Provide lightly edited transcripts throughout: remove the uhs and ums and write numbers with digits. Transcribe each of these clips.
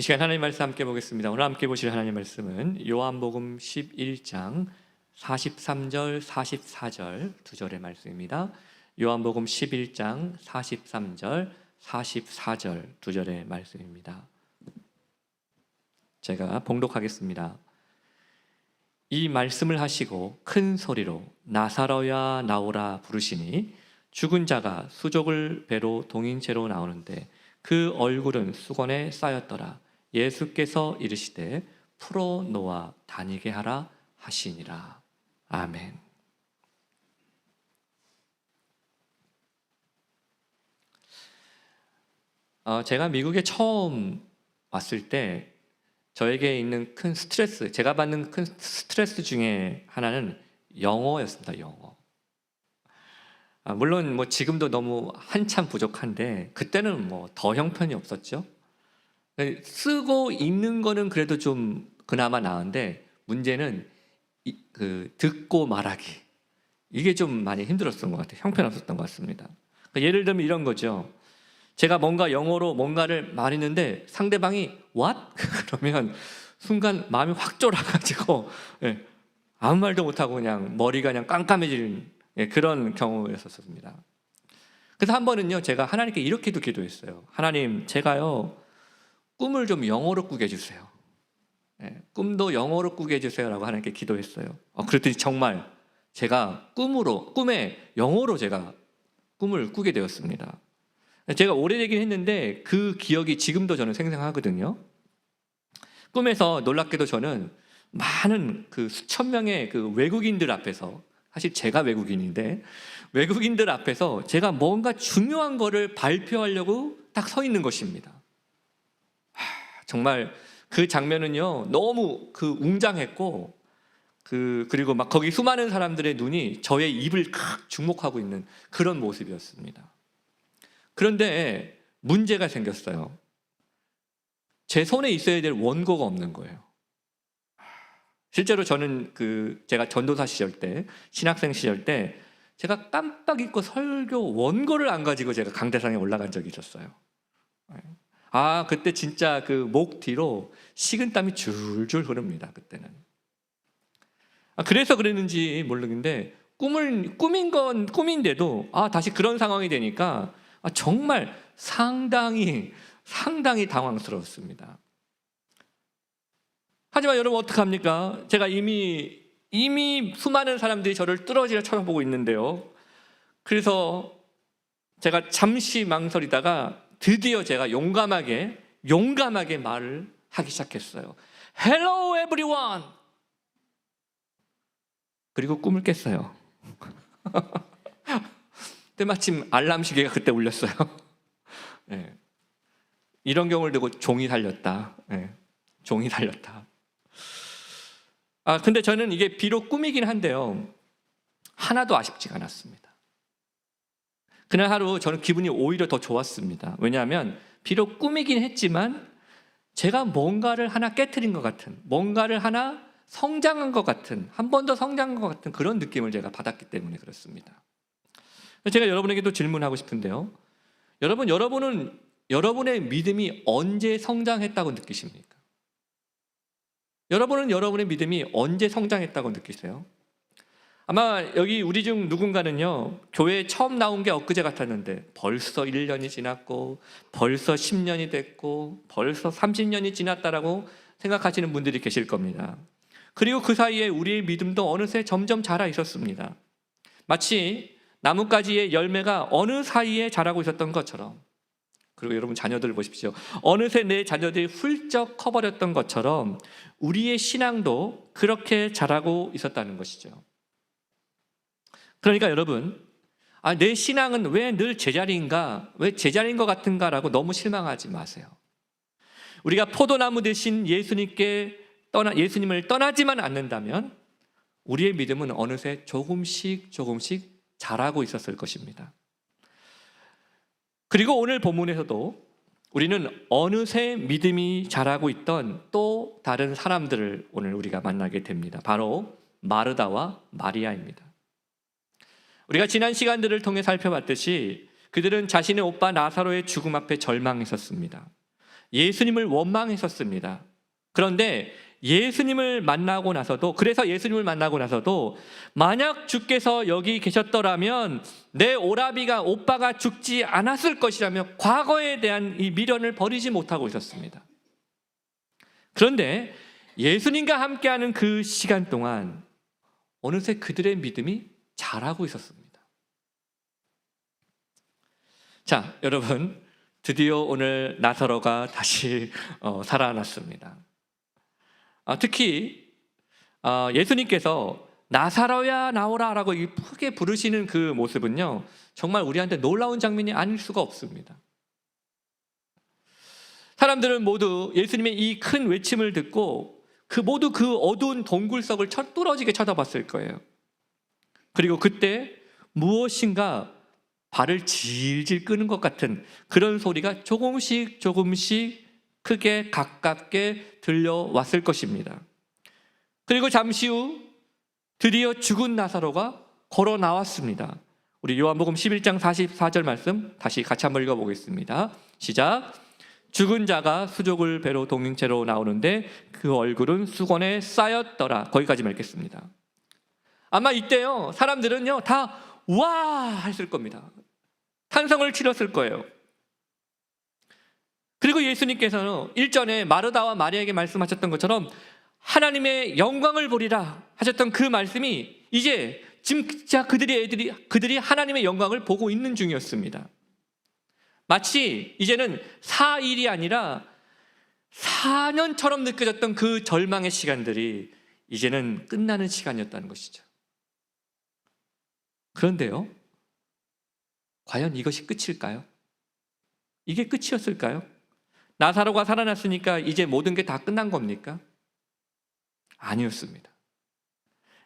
이 시간 하나님 말씀 함께 보겠습니다. 오늘 함께 보실 하나님 말씀은 요한복음 11장 43절 44절 두 절의 말씀입니다. 요한복음 11장 43절 44절 두 절의 말씀입니다. 제가 봉독하겠습니다. 이 말씀을 하시고 큰 소리로 나사로야 나오라 부르시니 죽은 자가 수족을 배로 동인체로 나오는데 그 얼굴은 수건에 쌓였더라. 예수께서 이르시되 풀어 놓아 다니게 하라 하시니라. 아멘. 제가 미국에 처음 왔을 때 저에게 있는 큰 스트레스, 제가 받는 큰 스트레스 중에 하나는 영어였습니다. 영어. 물론 지금도 너무 한참 부족한데 그때는 더 형편이 없었죠. 쓰고 읽는 거는 그래도 좀 그나마 나은데 문제는 듣고 말하기, 이게 좀 많이 힘들었던 것 같아요. 형편없었던 것 같습니다. 예를 들면 이런 거죠. 제가 뭔가 영어로 뭔가를 말했는데 상대방이 What? 그러면 순간 마음이 확 쫄아가지고 아무 말도 못하고 그냥 머리가 그냥 깜깜해지는 그런 경우였었습니다. 그래서 한 번은요, 제가 하나님께 이렇게도 기도했어요. 하나님, 제가요 꿈을 좀 영어로 꾸게 해주세요. 꿈도 영어로 꾸게 해주세요 라고 하나님께 기도했어요. 그랬더니 정말 제가 꿈에 영어로 제가 꿈을 꾸게 되었습니다. 제가 오래되긴 했는데 그 기억이 지금도 저는 생생하거든요. 꿈에서 놀랍게도 저는 많은 수천 명의 외국인들 앞에서, 사실 제가 외국인인데 외국인들 앞에서 제가 뭔가 중요한 거를 발표하려고 딱 서 있는 것입니다. 정말 그 장면은요 너무 웅장했고 그리고 막 거기 수많은 사람들의 눈이 저의 입을 주목하고 있는 그런 모습이었습니다. 그런데 문제가 생겼어요. 제 손에 있어야 될 원고가 없는 거예요. 실제로 저는 제가 전도사 시절 때, 신학생 시절 때 제가 깜빡 잊고 설교 원고를 안 가지고 제가 강대상에 올라간 적이 있었어요. 그때 진짜 목 뒤로 식은땀이 줄줄 흐릅니다. 그때는. 그래서 그랬는지 모르겠는데 꾸민 건 꿈인데도 다시 그런 상황이 되니까 정말 상당히 당황스러웠습니다. 하지만 여러분 어떡합니까? 제가 이미 수많은 사람들이 저를 뚫어지려 쳐다보고 있는데요. 그래서 제가 잠시 망설이다가 드디어 제가 용감하게 말을 하기 시작했어요. Hello everyone! 그리고 꿈을 깼어요. 때마침 알람 시계가 그때 울렸어요. 이런 경우를 두고 종이 살렸다. 종이 살렸다. 근데 저는 이게 비록 꿈이긴 한데요, 하나도 아쉽지가 않았습니다. 그날 하루 저는 기분이 오히려 더 좋았습니다. 왜냐하면 비록 꿈이긴 했지만 제가 뭔가를 하나 깨트린 것 같은, 뭔가를 하나 성장한 것 같은, 한 번 더 성장한 것 같은 그런 느낌을 제가 받았기 때문에 그렇습니다. 제가 여러분에게도 질문하고 싶은데요, 여러분은 여러분의 믿음이 언제 성장했다고 느끼십니까? 여러분은 여러분의 믿음이 언제 성장했다고 느끼세요? 아마 여기 우리 중 누군가는요, 교회에 처음 나온 게 엊그제 같았는데 벌써 1년이 지났고 벌써 10년이 됐고 벌써 30년이 지났다라고 생각하시는 분들이 계실 겁니다. 그리고 그 사이에 우리의 믿음도 어느새 점점 자라 있었습니다. 마치 나뭇가지의 열매가 어느 사이에 자라고 있었던 것처럼, 그리고 여러분 자녀들 보십시오. 어느새 내 자녀들이 훌쩍 커버렸던 것처럼 우리의 신앙도 그렇게 자라고 있었다는 것이죠. 그러니까 여러분, 내 신앙은 왜 늘 제자리인가? 왜 제자리인 것 같은가라고 너무 실망하지 마세요. 우리가 포도나무 대신 예수님을 떠나지만 않는다면 우리의 믿음은 어느새 조금씩 자라고 있었을 것입니다. 그리고 오늘 본문에서도 우리는 어느새 믿음이 자라고 있던 또 다른 사람들을 오늘 우리가 만나게 됩니다. 바로 마르다와 마리아입니다. 우리가 지난 시간들을 통해 살펴봤듯이 그들은 자신의 오빠 나사로의 죽음 앞에 절망했었습니다. 예수님을 원망했었습니다. 그런데 그래서 예수님을 만나고 나서도 만약 주께서 여기 계셨더라면 내 오빠가 죽지 않았을 것이라며 과거에 대한 이 미련을 버리지 못하고 있었습니다. 그런데 예수님과 함께하는 그 시간 동안 어느새 그들의 믿음이 자라고 있었습니다. 자, 여러분, 드디어 오늘 나사로가 다시 살아났습니다. 특히 예수님께서 나사로야 나오라 라고 크게 부르시는 그 모습은요, 정말 우리한테 놀라운 장면이 아닐 수가 없습니다. 사람들은 모두 예수님의 이 큰 외침을 듣고 모두 그 어두운 동굴석을 뚫어지게 쳐다봤을 거예요. 그리고 그때 무엇인가 발을 질질 끄는 것 같은 그런 소리가 조금씩 크게 가깝게 들려왔을 것입니다. 그리고 잠시 후 드디어 죽은 나사로가 걸어 나왔습니다. 우리 요한복음 11장 44절 말씀 다시 같이 한번 읽어보겠습니다. 시작. 죽은 자가 수족을 배로 동행체로 나오는데 그 얼굴은 수건에 쌓였더라. 거기까지만 읽겠습니다. 아마 이때요, 사람들은요 다 와 했을 겁니다. 탄성을 치렀을 거예요. 그리고 예수님께서는 일전에 마르다와 마리아에게 말씀하셨던 것처럼 하나님의 영광을 보리라 하셨던 그 말씀이 이제 진짜 그들이 하나님의 영광을 보고 있는 중이었습니다. 마치 이제는 4일이 아니라 4년처럼 느껴졌던 그 절망의 시간들이 이제는 끝나는 시간이었다는 것이죠. 그런데요, 과연 이것이 끝일까요? 이게 끝이었을까요? 나사로가 살아났으니까 이제 모든 게 다 끝난 겁니까? 아니었습니다.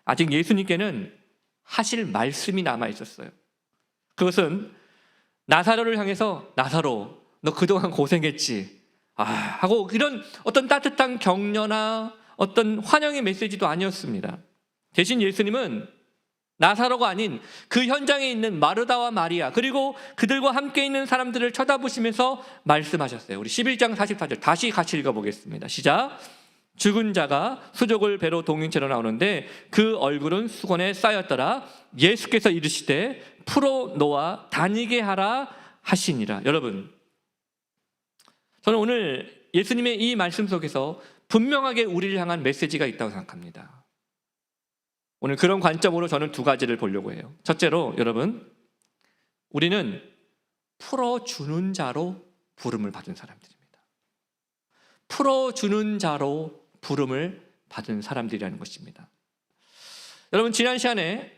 아직 예수님께는 하실 말씀이 남아 있었어요. 그것은 나사로를 향해서 나사로, 너 그동안 고생했지 하고 이런 어떤 따뜻한 격려나 어떤 환영의 메시지도 아니었습니다. 대신 예수님은 나사로가 아닌 그 현장에 있는 마르다와 마리아 그리고 그들과 함께 있는 사람들을 쳐다보시면서 말씀하셨어요. 우리 11장 44절 다시 같이 읽어보겠습니다. 시작. 죽은 자가 수족을 배로 동행체로 나오는데 그 얼굴은 수건에 쌓였더라. 예수께서 이르시되 풀어 놓아 다니게 하라 하시니라. 여러분, 저는 오늘 예수님의 이 말씀 속에서 분명하게 우리를 향한 메시지가 있다고 생각합니다. 오늘 그런 관점으로 저는 두 가지를 보려고 해요. 첫째로, 여러분, 우리는 풀어주는 자로 부름을 받은 사람들입니다. 풀어주는 자로 부름을 받은 사람들이라는 것입니다. 여러분, 지난 시간에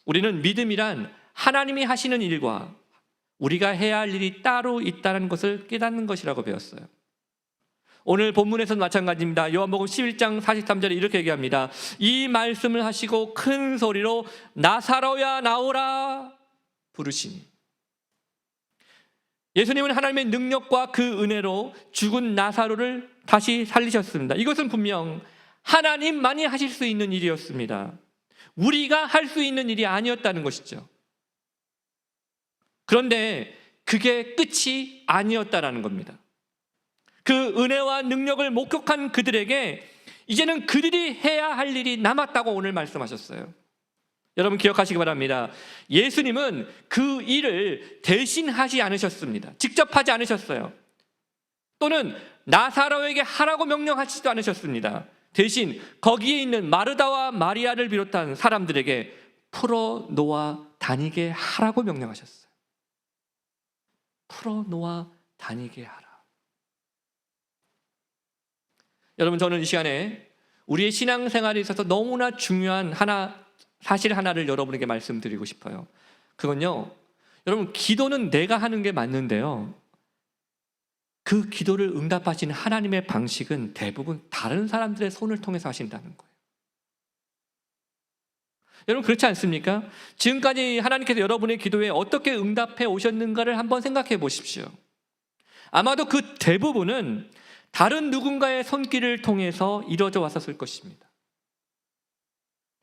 우리는 믿음이란 하나님이 하시는 일과 우리가 해야 할 일이 따로 있다는 것을 깨닫는 것이라고 배웠어요. 오늘 본문에서는 마찬가지입니다. 요한복음 11장 43절에 이렇게 얘기합니다. 이 말씀을 하시고 큰 소리로 나사로야 나오라 부르시니. 예수님은 하나님의 능력과 그 은혜로 죽은 나사로를 다시 살리셨습니다. 이것은 분명 하나님만이 하실 수 있는 일이었습니다. 우리가 할 수 있는 일이 아니었다는 것이죠. 그런데 그게 끝이 아니었다라는 겁니다. 그 은혜와 능력을 목격한 그들에게 이제는 그들이 해야 할 일이 남았다고 오늘 말씀하셨어요. 여러분 기억하시기 바랍니다. 예수님은 그 일을 대신하지 않으셨습니다. 직접 하지 않으셨어요. 또는 나사로에게 하라고 명령하지도 않으셨습니다. 대신 거기에 있는 마르다와 마리아를 비롯한 사람들에게 풀어놓아 다니게 하라고 명령하셨어요. 풀어놓아 다니게 하라. 여러분, 저는 이 시간에 우리의 신앙생활에 있어서 너무나 중요한 사실 하나를 여러분에게 말씀드리고 싶어요. 그건요, 여러분, 기도는 내가 하는 게 맞는데요, 그 기도를 응답하시는 하나님의 방식은 대부분 다른 사람들의 손을 통해서 하신다는 거예요. 여러분, 그렇지 않습니까? 지금까지 하나님께서 여러분의 기도에 어떻게 응답해 오셨는가를 한번 생각해 보십시오. 아마도 그 대부분은 다른 누군가의 손길을 통해서 이루어져 왔었을 것입니다.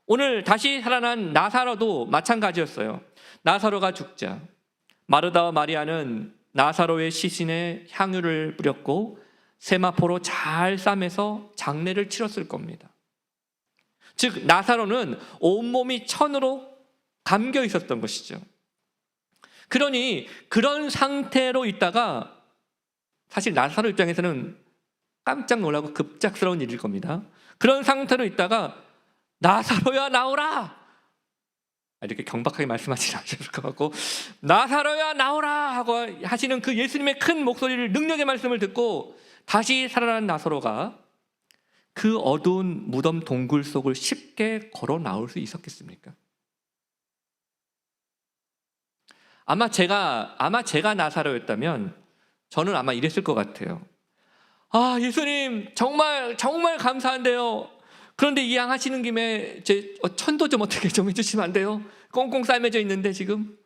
오늘 다시 살아난 나사로도 마찬가지였어요. 나사로가 죽자 마르다와 마리아는 나사로의 시신에 향유를 뿌렸고 세마포로 잘 싸매서 장례를 치렀을 겁니다. 즉 나사로는 온몸이 천으로 감겨 있었던 것이죠. 그러니 그런 상태로 있다가, 사실 나사로 입장에서는 깜짝 놀라고 급작스러운 일일 겁니다. 그런 상태로 있다가 나사로야 나오라! 이렇게 경박하게 말씀하시지 않으실 것 같고, 나사로야 나오라! 하고 하시는 그 예수님의 큰 목소리를, 능력의 말씀을 듣고 다시 살아난 나사로가 그 어두운 무덤 동굴 속을 쉽게 걸어 나올 수 있었겠습니까? 아마 제가 나사로였다면 저는 아마 이랬을 것 같아요. 아, 예수님 정말 감사한데요. 그런데 이 양 하시는 김에 제 천도 좀 어떻게 좀 해주시면 안 돼요? 꽁꽁 싸매져 있는데 지금.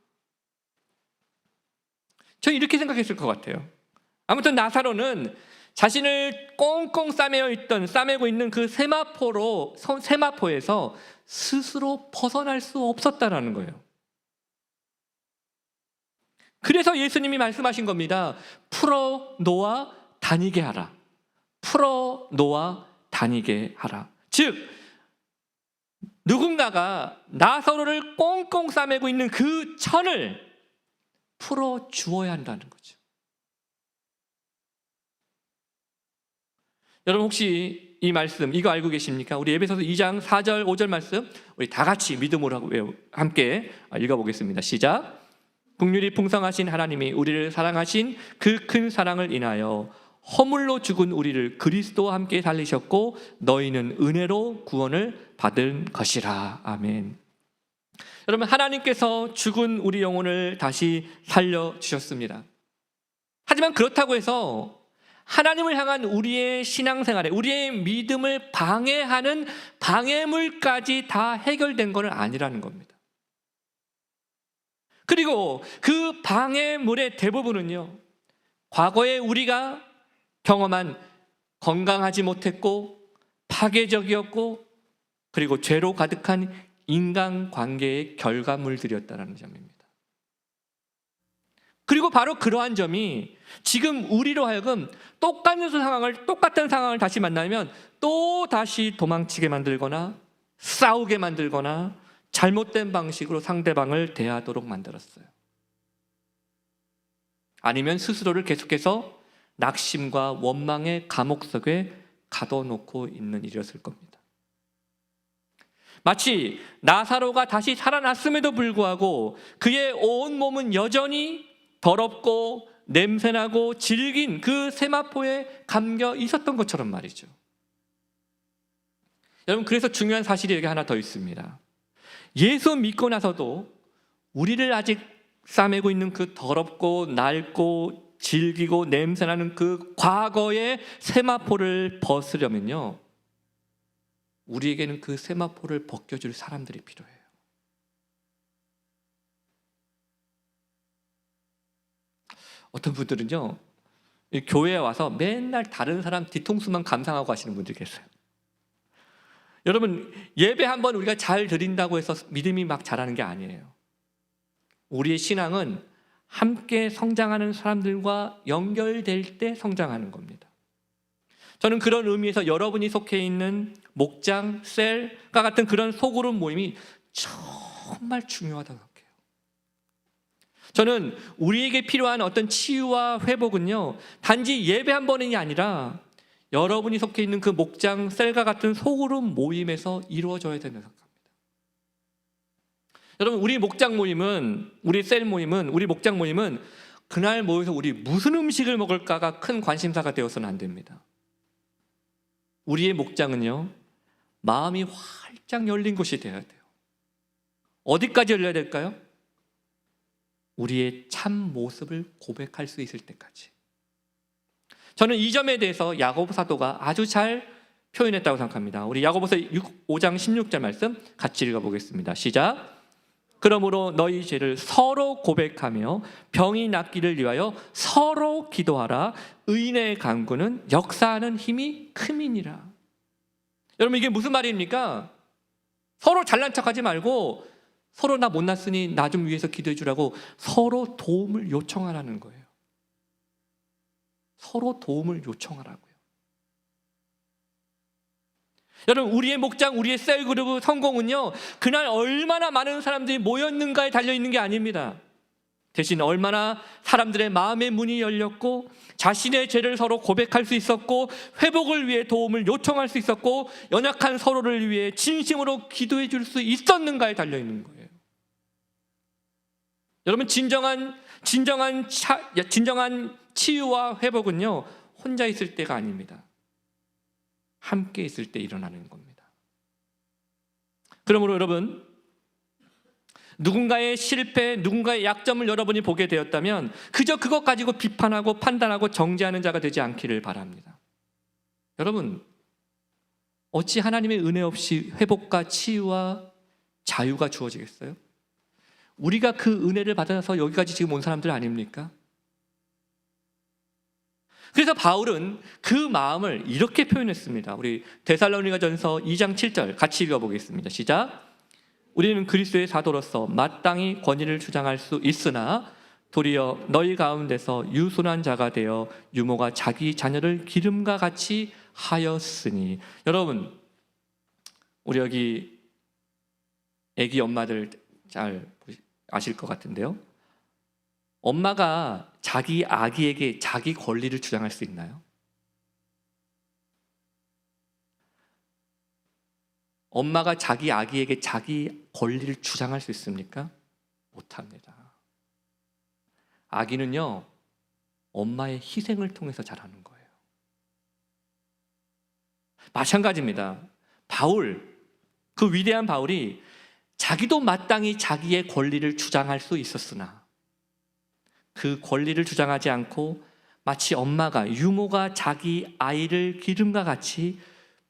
저 이렇게 생각했을 것 같아요. 아무튼 나사로는 자신을 꽁꽁 싸매고 있는 그 세마포에서 스스로 벗어날 수 없었다라는 거예요. 그래서 예수님이 말씀하신 겁니다. 풀어 놓아 다니게 하라. 풀어 놓아 다니게 하라. 즉 누군가가 나사로를 꽁꽁 싸매고 있는 그 천을 풀어 주어야 한다는 거죠. 여러분 혹시 이 말씀 이거 알고 계십니까? 우리 에베소서 2장 4절 5절 말씀 우리 다 같이 믿음으로 함께 읽어보겠습니다. 시작. 긍휼이 풍성하신 하나님이 우리를 사랑하신 그 큰 사랑을 인하여 허물로 죽은 우리를 그리스도와 함께 살리셨고 너희는 은혜로 구원을 받은 것이라. 아멘. 여러분 하나님께서 죽은 우리 영혼을 다시 살려주셨습니다. 하지만 그렇다고 해서 하나님을 향한 우리의 신앙생활에 우리의 믿음을 방해하는 방해물까지 다 해결된 것은 아니라는 겁니다. 그리고 그 방해물의 대부분은요, 과거에 우리가 경험한 건강하지 못했고 파괴적이었고 그리고 죄로 가득한 인간관계의 결과물들이었다는 점입니다. 그리고 바로 그러한 점이 지금 우리로 하여금 똑같은 상황을 다시 만나면 또 다시 도망치게 만들거나 싸우게 만들거나 잘못된 방식으로 상대방을 대하도록 만들었어요. 아니면 스스로를 계속해서 낙심과 원망의 감옥 속에 가둬놓고 있는 일이었을 겁니다. 마치 나사로가 다시 살아났음에도 불구하고 그의 온 몸은 여전히 더럽고 냄새나고 질긴 그 세마포에 감겨 있었던 것처럼 말이죠. 여러분 그래서 중요한 사실이 여기 하나 더 있습니다. 예수 믿고 나서도 우리를 아직 싸매고 있는 그 더럽고 낡고 질기고 냄새나는 그 과거의 세마포를 벗으려면요, 우리에게는 그 세마포를 벗겨줄 사람들이 필요해요. 어떤 분들은요, 교회에 와서 맨날 다른 사람 뒤통수만 감상하고 하시는 분들이 계세요. 여러분 예배 한번 우리가 잘 드린다고 해서 믿음이 막 자라는 게 아니에요. 우리의 신앙은 함께 성장하는 사람들과 연결될 때 성장하는 겁니다. 저는 그런 의미에서 여러분이 속해 있는 목장, 셀과 같은 그런 소그룹 모임이 정말 중요하다고 생각해요. 저는 우리에게 필요한 어떤 치유와 회복은요, 단지 예배 한 번이 아니라 여러분이 속해 있는 그 목장, 셀과 같은 소그룹 모임에서 이루어져야 된다고 생각합니다. 여러분 우리 목장 모임은, 우리 셀 모임은, 우리 목장 모임은 그날 모여서 우리 무슨 음식을 먹을까가 큰 관심사가 되어서는 안 됩니다. 우리의 목장은요, 마음이 활짝 열린 곳이 되어야 돼요. 어디까지 열려야 될까요? 우리의 참 모습을 고백할 수 있을 때까지. 저는 이 점에 대해서 야고보 사도가 아주 잘 표현했다고 생각합니다. 우리 야고보서 5장 16절 말씀 같이 읽어보겠습니다. 시작. 그러므로 너희 죄를 서로 고백하며 병이 낫기를 위하여 서로 기도하라. 의인의 간구는 역사하는 힘이 큼이니라. 여러분 이게 무슨 말입니까? 서로 잘난 척하지 말고 서로 나 못났으니 나 좀 위해서 기도해 주라고 서로 도움을 요청하라는 거예요. 서로 도움을 요청하라고요. 여러분, 우리의 목장, 우리의 셀그룹 성공은요, 그날 얼마나 많은 사람들이 모였는가에 달려있는 게 아닙니다. 대신 얼마나 사람들의 마음의 문이 열렸고 자신의 죄를 서로 고백할 수 있었고 회복을 위해 도움을 요청할 수 있었고 연약한 서로를 위해 진심으로 기도해 줄 수 있었는가에 달려있는 거예요. 여러분, 진정한 치유와 회복은요, 혼자 있을 때가 아닙니다. 함께 있을 때 일어나는 겁니다. 그러므로 여러분, 누군가의 실패, 누군가의 약점을 여러분이 보게 되었다면 그저 그것 가지고 비판하고 판단하고 정죄하는 자가 되지 않기를 바랍니다. 여러분, 어찌 하나님의 은혜 없이 회복과 치유와 자유가 주어지겠어요? 우리가 그 은혜를 받아서 여기까지 지금 온 사람들 아닙니까? 그래서 바울은 그 마음을 이렇게 표현했습니다. 우리 데살로니가전서 2장 7절 같이 읽어보겠습니다. 시작. 우리는 그리스도의 사도로서 마땅히 권위를 주장할 수 있으나 도리어 너희 가운데서 유순한 자가 되어 유모가 자기 자녀를 기름과 같이 하였으니. 여러분, 우리 여기 애기 엄마들 잘 아실 것 같은데요, 엄마가 자기 아기에게 자기 권리를 주장할 수 있나요? 엄마가 자기 아기에게 자기 권리를 주장할 수 있습니까? 못합니다. 아기는요, 엄마의 희생을 통해서 자라는 거예요. 마찬가지입니다. 바울, 그 위대한 바울이 자기도 마땅히 자기의 권리를 주장할 수 있었으나 그 권리를 주장하지 않고 마치 엄마가, 유모가 자기 아이를 기름과 같이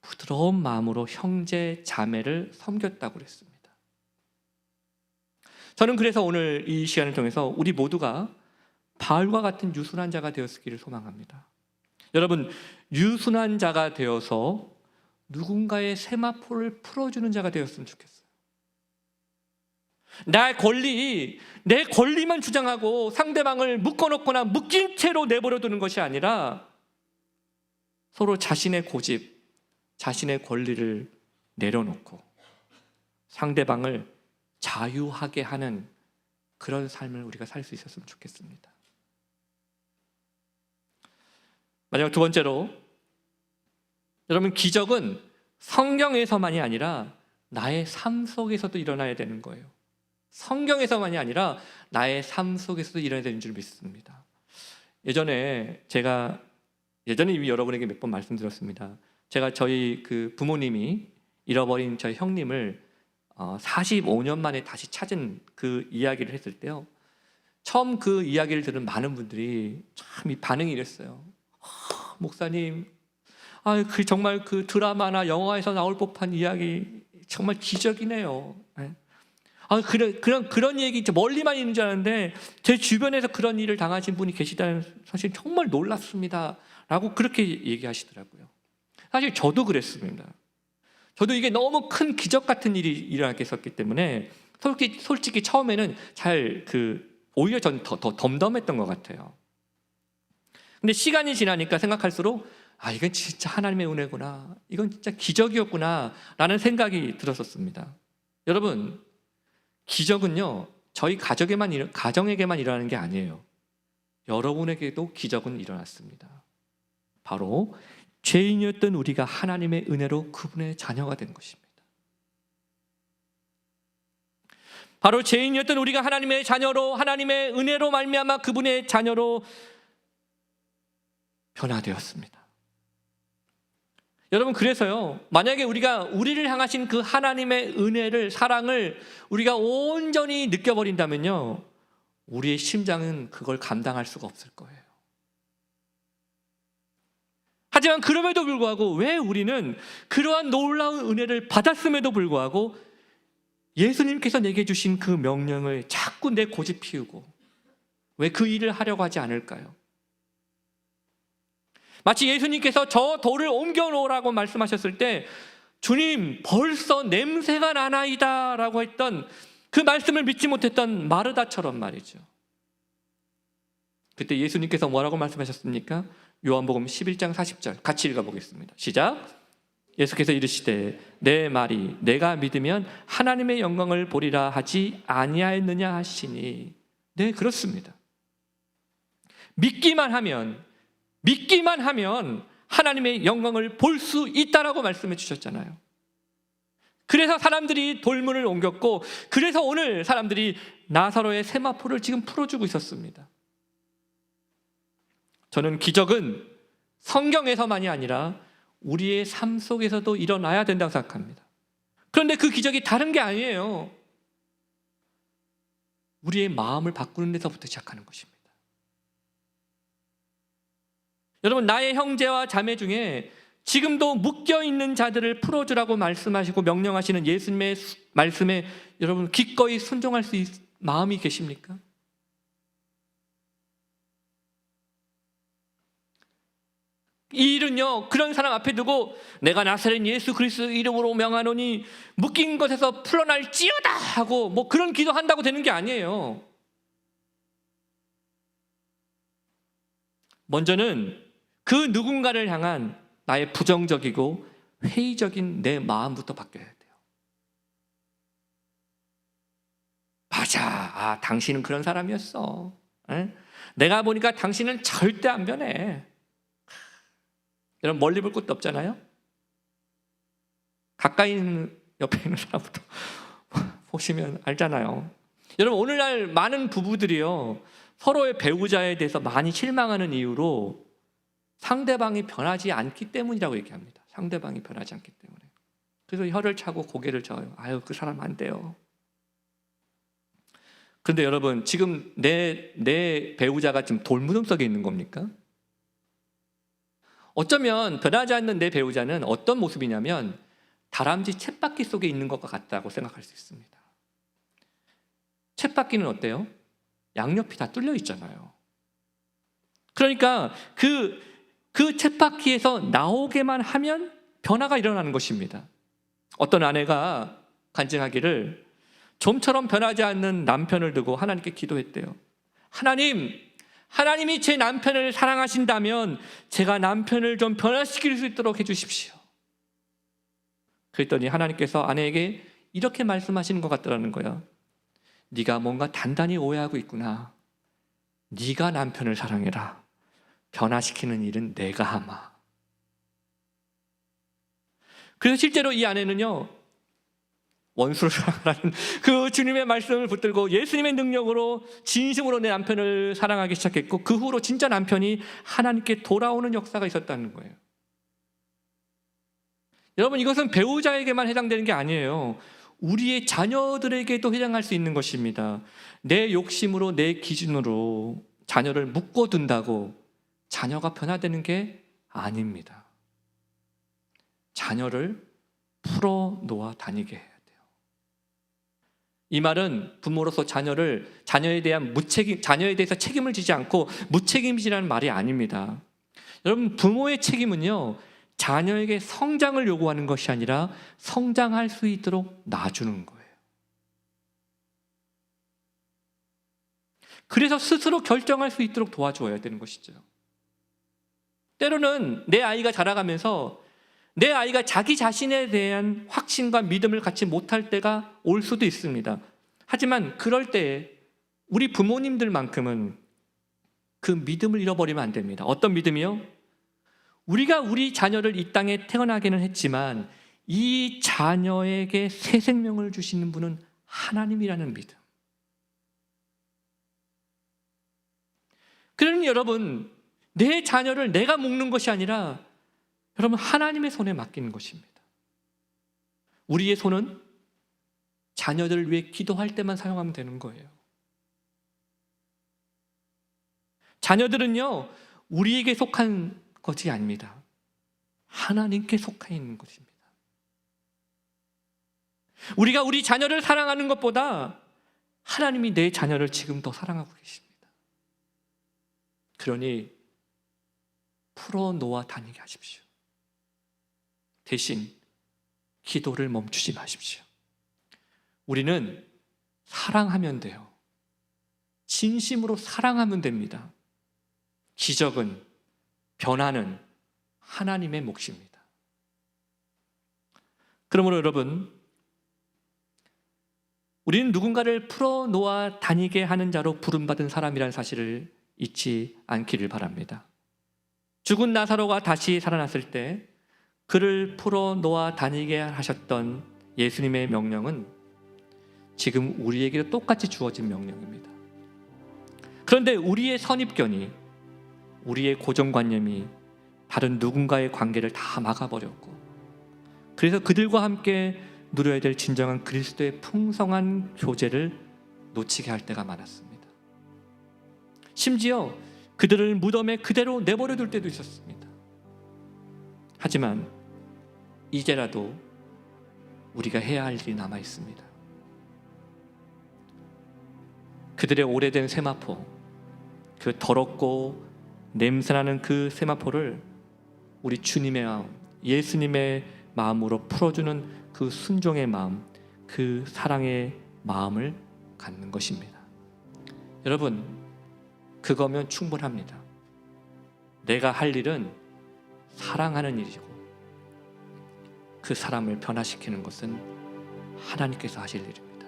부드러운 마음으로 형제 자매를 섬겼다고 그랬습니다. 저는 그래서 오늘 이 시간을 통해서 우리 모두가 바울과 같은 유순한 자가 되었기를 소망합니다. 여러분, 유순한 자가 되어서 누군가의 세마포를 풀어주는 자가 되었으면 좋겠어요. 내 권리만 주장하고 상대방을 묶어놓거나 묶인 채로 내버려두는 것이 아니라 서로 자신의 고집, 자신의 권리를 내려놓고 상대방을 자유하게 하는 그런 삶을 우리가 살 수 있었으면 좋겠습니다. 마지막 두 번째로, 여러분, 기적은 성경에서만이 아니라 나의 삶 속에서도 일어나야 되는 거예요. 성경에서만이 아니라 나의 삶 속에서도 일어나야 되는 줄 믿습니다. 예전에 이미 여러분에게 몇 번 말씀드렸습니다. 제가 저희 그 부모님이 잃어버린 저희 형님을 45년 만에 다시 찾은 그 이야기를 했을 때요, 처음 그 이야기를 들은 많은 분들이 참 이 반응이 이랬어요. 목사님, 정말 그 드라마나 영화에서 나올 법한 이야기, 정말 기적이네요. 그런 얘기 멀리만 있는 줄 알았는데 제 주변에서 그런 일을 당하신 분이 계시다는 사실 정말 놀랍습니다 라고 그렇게 얘기하시더라고요. 사실 저도 그랬습니다. 저도 이게 너무 큰 기적 같은 일이 일어나게 했었기 때문에 솔직히 처음에는 오히려 전 더 덤덤했던 것 같아요. 근데 시간이 지나니까 생각할수록 이건 진짜 하나님의 은혜구나, 이건 진짜 기적이었구나 라는 생각이 들었었습니다. 여러분, 기적은요, 저희 가정에게만 일어나는 게 아니에요. 여러분에게도 기적은 일어났습니다. 바로 죄인이었던 우리가 하나님의 은혜로 그분의 자녀가 된 것입니다. 바로 죄인이었던 우리가 하나님의 자녀로, 하나님의 은혜로 말미암아 그분의 자녀로 변화되었습니다. 여러분, 그래서요, 만약에 우리가 우리를 향하신 그 하나님의 은혜를, 사랑을 우리가 온전히 느껴버린다면요, 우리의 심장은 그걸 감당할 수가 없을 거예요. 하지만 그럼에도 불구하고 왜 우리는 그러한 놀라운 은혜를 받았음에도 불구하고 예수님께서 내게 주신 그 명령을 자꾸 내 고집 피우고 왜 그 일을 하려고 하지 않을까요? 마치 예수님께서 저 돌을 옮겨 놓으라고 말씀하셨을 때 주님, 벌써 냄새가 나나이다 라고 했던 그 말씀을 믿지 못했던 마르다처럼 말이죠. 그때 예수님께서 뭐라고 말씀하셨습니까? 요한복음 11장 40절 같이 읽어보겠습니다. 시작. 예수께서 이르시되 내 말이 내가 믿으면 하나님의 영광을 보리라 하지 아니하였느냐 하시니. 네, 그렇습니다. 믿기만 하면 하나님의 영광을 볼 수 있다라고 말씀해 주셨잖아요. 그래서 사람들이 돌문을 옮겼고, 그래서 오늘 사람들이 나사로의 세마포를 지금 풀어주고 있었습니다. 저는 기적은 성경에서만이 아니라 우리의 삶 속에서도 일어나야 된다고 생각합니다. 그런데 그 기적이 다른 게 아니에요. 우리의 마음을 바꾸는 데서부터 시작하는 것입니다. 여러분, 나의 형제와 자매 중에 지금도 묶여있는 자들을 풀어주라고 말씀하시고 명령하시는 예수님의 말씀에 여러분 기꺼이 순종할 수 있는 마음이 계십니까? 이 일은요, 그런 사람 앞에 두고 내가 나사렛 예수 그리스도 이름으로 명하노니 묶인 것에서 풀어날지어다 하고 뭐 그런 기도한다고 되는 게 아니에요. 먼저는 그 누군가를 향한 나의 부정적이고 회의적인 내 마음부터 바뀌어야 돼요. 맞아, 당신은 그런 사람이었어. 에? 내가 보니까 당신은 절대 안 변해. 여러분, 멀리 볼 것도 없잖아요. 가까이 있는 옆에 있는 사람부터 보시면 알잖아요. 여러분, 오늘날 많은 부부들이요, 서로의 배우자에 대해서 많이 실망하는 이유로 상대방이 변하지 않기 때문이라고 얘기합니다. 상대방이 변하지 않기 때문에. 그래서 혀를 차고 고개를 저어요. 아유, 그 사람 안 돼요. 그런데 여러분, 지금 내 배우자가 지금 돌무덤 속에 있는 겁니까? 어쩌면 변하지 않는 내 배우자는 어떤 모습이냐면 다람쥐 쳇바퀴 속에 있는 것과 같다고 생각할 수 있습니다. 쳇바퀴는 어때요? 양옆이 다 뚫려 있잖아요. 그러니까 그 쳇바퀴에서 나오게만 하면 변화가 일어나는 것입니다. 어떤 아내가 간증하기를 좀처럼 변하지 않는 남편을 두고 하나님께 기도했대요. 하나님이 제 남편을 사랑하신다면 제가 남편을 좀 변화시킬 수 있도록 해주십시오. 그랬더니 하나님께서 아내에게 이렇게 말씀하시는 것 같더라는 거예요. 네가 뭔가 단단히 오해하고 있구나. 네가 남편을 사랑해라. 변화시키는 일은 내가 하마. 그래서 실제로 이 아내는요, 원수를 사랑하라는 그 주님의 말씀을 붙들고 예수님의 능력으로 진심으로 내 남편을 사랑하기 시작했고, 그 후로 진짜 남편이 하나님께 돌아오는 역사가 있었다는 거예요. 여러분, 이것은 배우자에게만 해당되는 게 아니에요. 우리의 자녀들에게도 해당할 수 있는 것입니다. 내 욕심으로, 내 기준으로 자녀를 묶어둔다고 자녀가 변화되는 게 아닙니다. 자녀를 풀어놓아 다니게 해야 돼요. 이 말은 부모로서 자녀에 대해서 책임을 지지 않고 무책임지라는 말이 아닙니다. 여러분, 부모의 책임은요, 자녀에게 성장을 요구하는 것이 아니라 성장할 수 있도록 놔주는 거예요. 그래서 스스로 결정할 수 있도록 도와줘야 되는 것이죠. 때로는 내 아이가 자라가면서 내 아이가 자기 자신에 대한 확신과 믿음을 갖지 못할 때가 올 수도 있습니다. 하지만 그럴 때에 우리 부모님들만큼은 그 믿음을 잃어버리면 안 됩니다. 어떤 믿음이요? 우리가 우리 자녀를 이 땅에 태어나게는 했지만 이 자녀에게 새 생명을 주시는 분은 하나님이라는 믿음. 그러니 여러분, 내 자녀를 내가 묶는 것이 아니라 여러분, 하나님의 손에 맡기는 것입니다. 우리의 손은 자녀들을 위해 기도할 때만 사용하면 되는 거예요. 자녀들은요, 우리에게 속한 것이 아닙니다. 하나님께 속해 있는 것입니다. 우리가 우리 자녀를 사랑하는 것보다 하나님이 내 자녀를 지금 더 사랑하고 계십니다. 그러니 풀어놓아 다니게 하십시오. 대신 기도를 멈추지 마십시오. 우리는 사랑하면 돼요. 진심으로 사랑하면 됩니다. 기적은 변화는 하나님의 몫입니다. 그러므로 여러분, 우리는 누군가를 풀어놓아 다니게 하는 자로 부름받은 사람이라는 사실을 잊지 않기를 바랍니다. 죽은 나사로가 다시 살아났을 때 그를 풀어놓아 다니게 하셨던 예수님의 명령은 지금 우리에게도 똑같이 주어진 명령입니다. 그런데 우리의 선입견이, 우리의 고정관념이 다른 누군가의 관계를 다 막아버렸고, 그래서 그들과 함께 누려야 될 진정한 그리스도의 풍성한 교제를 놓치게 할 때가 많았습니다. 심지어 그들을 무덤에 그대로 내버려 둘 때도 있었습니다. 하지만 이제라도 우리가 해야 할 일이 남아 있습니다. 그들의 오래된 세마포, 그 더럽고 냄새나는 그 세마포를 우리 주님의 마음, 예수님의 마음으로 풀어주는 그 순종의 마음, 그 사랑의 마음을 갖는 것입니다. 여러분, 그거면 충분합니다. 내가 할 일은 사랑하는 일이고, 그 사람을 변화시키는 것은 하나님께서 하실 일입니다.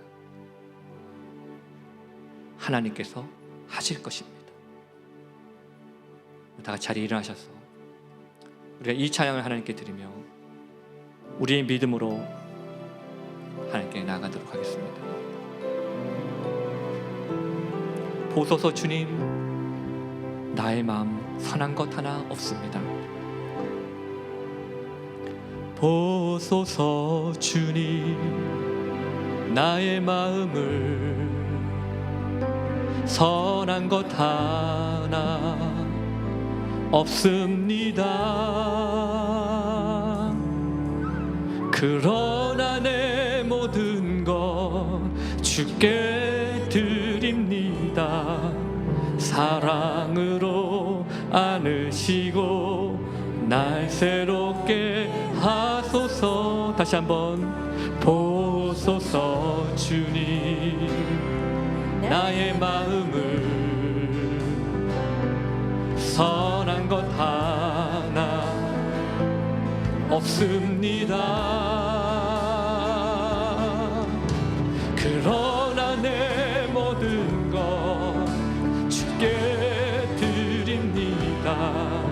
하나님께서 하실 것입니다. 다 같이 자리에 일어나셔서 우리가 이 찬양을 하나님께 드리며 우리의 믿음으로 하나님께 나아가도록 하겠습니다. 보소서 주님, 나의 마음 선한 것 하나 없습니다. 보소서 주님, 나의 마음을 선한 것 하나 없습니다. 그러나 내 모든 것 주께 드립니다. 사랑으로 안으시고 날 새롭게 하소서. 다시 한번 보소서 주님, 나의 마음을 선한 것 하나 없습니다. 그러나 내 모든 것 주께 드립니다.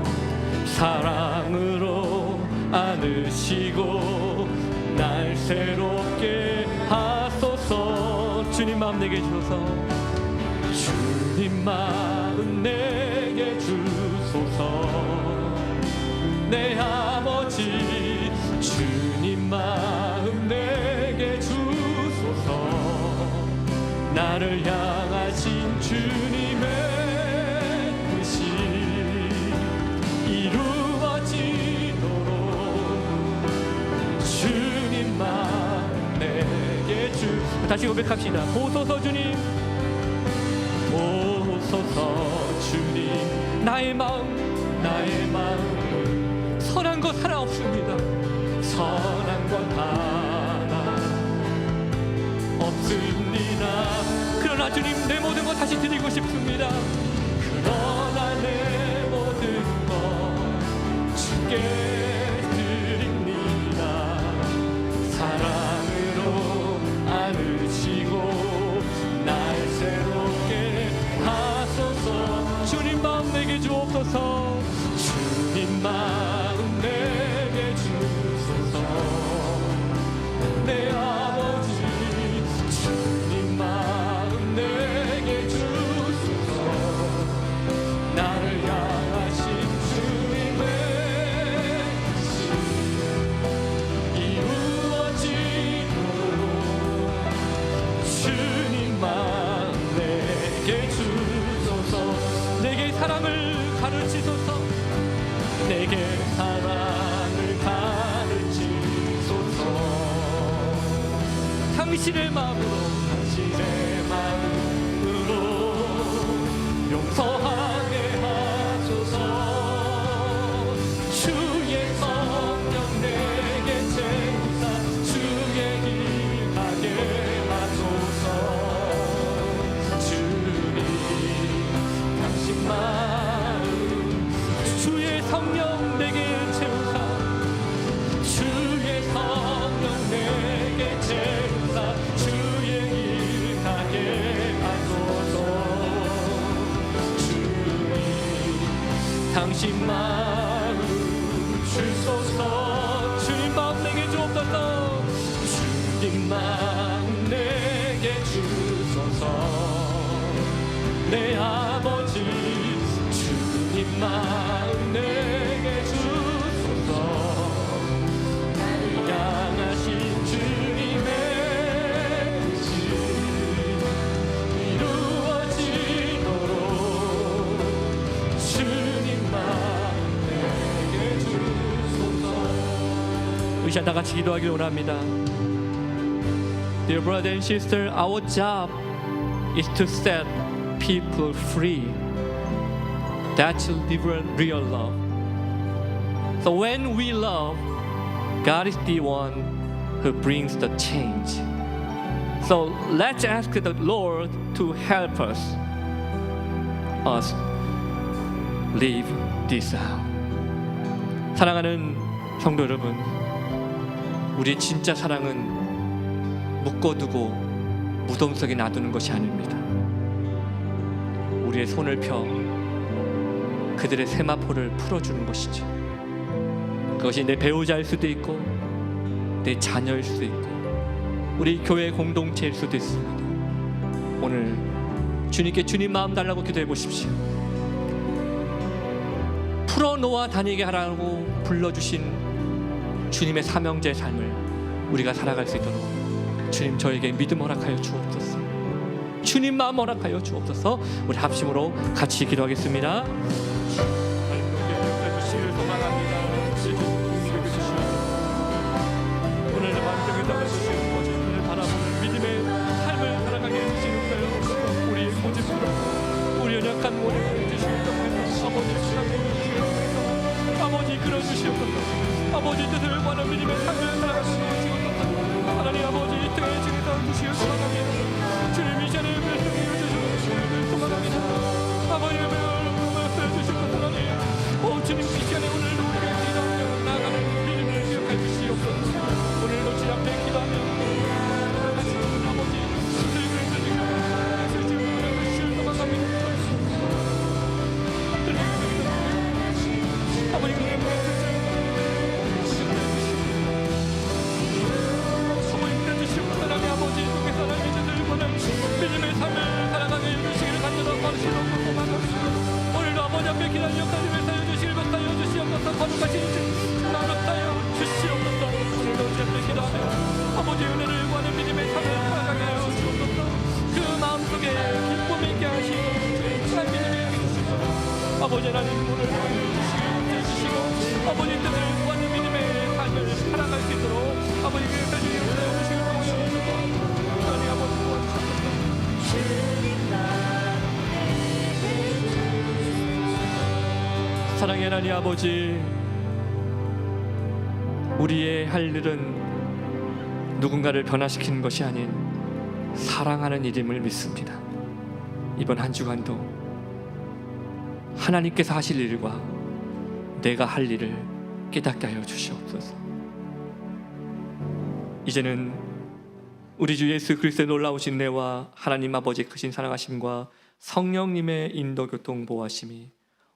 사랑으로 안으시고 날 새롭게 하소서. 주님 마음 내게 주소서. 주님 마음 내게 주소서. 내 아버지 주님 마음 내게 주소서. 나를 향하신 주님의 뜻이 이루어지도록 주님 마음 내게 주소서. 다시 고백합시다. 보소서 주님, 보소서 주님, 나의 마음 선한 것 하나 없습니다. 선한 것 하나 없습니다. 그러나 주님, 내 모든 것 다시 드리고 싶습니다. 그러나 내 모든 것 주께 드립니다. 사랑으로 안으시고 날 새롭게 하소서. 주님 마음 내게 주옵소서. 주님 마음 내게 주소서. 내 아버지 주님 마음 내게 주소서. 나를 향하신 주님의 뜻이 이루어지도록 주님 마음 내게 주소서. 내게 사랑을 가르치소서. 내게 사랑을 가르치소서. 당신의 마음으로 용서하게 하소서. 주의 성령 내게 채우사 주의 길 가게 하소서. 주님 당신 마음 주의 성 마음 내게 주소서. 나를 향하신 주님의 뜻이 이루어지도록 주님 마음 내게 주소서. 우리 다 같이 기도하길 원합니다. Dear brother and sister, our job is to set people free. That's real love. So when we love, God is the one who brings the change. So let's ask the Lord to help us live this out. 사랑하는 성도 여러분, 우리의 진짜 사랑은 묶어두고 무덤 속에 놔두는 것이 아닙니다. 우리의 손을 펴 그들의 세마포를 풀어주는 것이죠. 그것이 내 배우자일 수도 있고 내 자녀일 수도 있고 우리 교회 공동체일 수도 있습니다. 오늘 주님께 주님 마음 달라고 기도해 보십시오. 풀어놓아 다니게 하라고 불러주신 주님의 사명자의 삶을 우리가 살아갈 수 있도록 주님 저에게 믿음 허락하여 주옵소서. 주님 마음 허락하여 주옵소서. 우리 합심으로 같이 기도하겠습니다. 오늘 마음속에 담아주시는 거짓을 바라보는 믿음의 삶을 살아가게 해주시는가요? 우리 고집으로 우리 연약한 모습을 주시옵소서. 아버지 주시옵소서. 아버지 끌어주시옵소서. 아버지 뜻을 구하는 믿음의 삶을 살아가게 해주시옵소서. 하나님 아버지 이 땅에 주님과 주시옵 소망합니다. 주님 이 자리에 멸종해 주시옵소서. 소망합니다. 아버지의 말씀을 주시옵소서. 하나님 주님 이 시간에 오늘도 우리가 기도하며 나아가는 믿음을 기억해 주시옵소서. 오늘도 주 앞에 기도하며 아버지 뜻을 그려주시고 소망합니다. 아버지 믿음의 삶을 살아가게 해주시기를 간절하고 바르시고 고맙습니다. 오늘도 아버지 앞에 기다려 가슴에 사여 주시길 박하여 주시옵소서. 거룩하신 주 나롭다여 주시옵소서. 오늘도 주 앞에 기도하며 아버지 은혜를 구하는 믿음의 삶을 살아가게 하여 주옵소서. 그 마음속에 기쁨 있게 하시고 주의 믿음이 주시옵소서. 아버지 하나님 오늘 주시고 아버지 뜻을 구하는 믿음의 삶을 살아갈 수 있도록 아버지께 해주시길 주시길 바라옵니다. 하나님 아버지 사랑의 하나님 아버지, 우리의 할 일은 누군가를 변화시키는 것이 아닌 사랑하는 일임을 믿습니다. 이번 한 주간도 하나님께서 하실 일과 내가 할 일을 깨닫게 하여 주시옵소서. 이제는 우리 주 예수 그리스도의 놀라우신 은혜와 하나님 아버지의 크신 사랑하심과 성령님의 인도 교통 보호하심이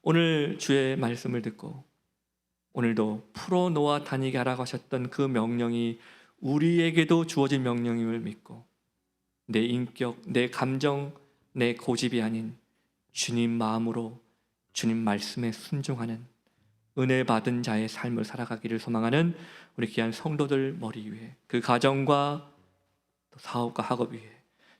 오늘 주의 말씀을 듣고 오늘도 풀어놓아 다니게 하라고 하셨던 그 명령이 우리에게도 주어진 명령임을 믿고 내 인격, 내 감정, 내 고집이 아닌 주님 마음으로 주님 말씀에 순종하는 은혜 받은 자의 삶을 살아가기를 소망하는 우리 귀한 성도들 머리 위에 그 가정과 사업과 학업 위에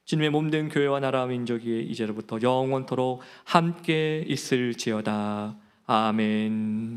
주님의 몸된 교회와 나라 민족 위에 이제로부터 영원토록 함께 있을지어다. 아멘.